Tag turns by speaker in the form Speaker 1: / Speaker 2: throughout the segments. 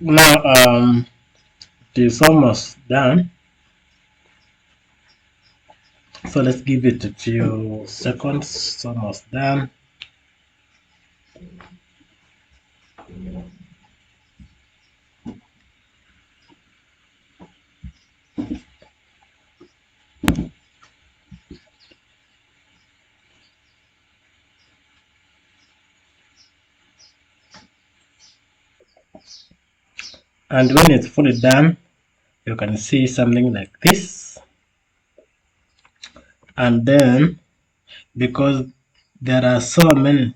Speaker 1: Now it is almost done, so let's give it a few seconds. It's almost done. And when it's fully done, you can see something like this. And then, because there are so many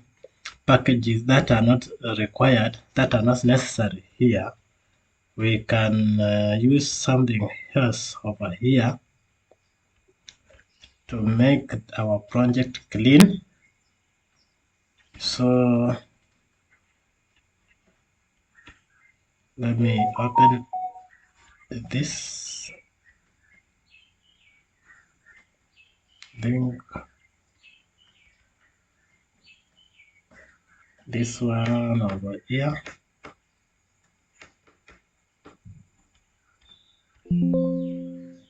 Speaker 1: packages that are not required, that are not necessary here, we can use something else over here to make our project clean. So let me open this link, this one over here.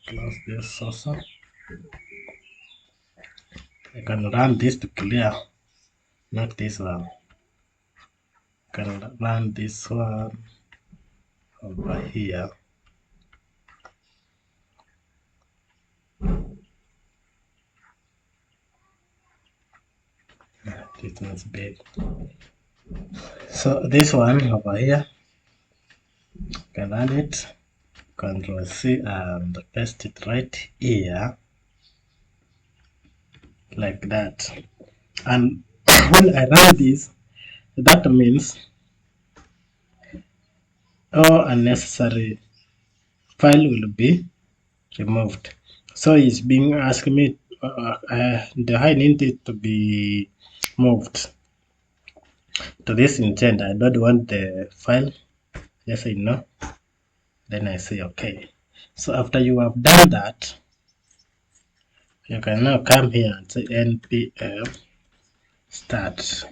Speaker 1: Close this also. I can run this to clear, not this one. I can run this one over here. This one's big. So this one over here, can run it, Control C and paste it right here, like that. And when I run this, that means all unnecessary file will be removed. So it's being asked me, do I need it to be moved to this intent? I don't want the file. Yes, I know. Then I say okay. So after you have done that, you can now come here and say npm start.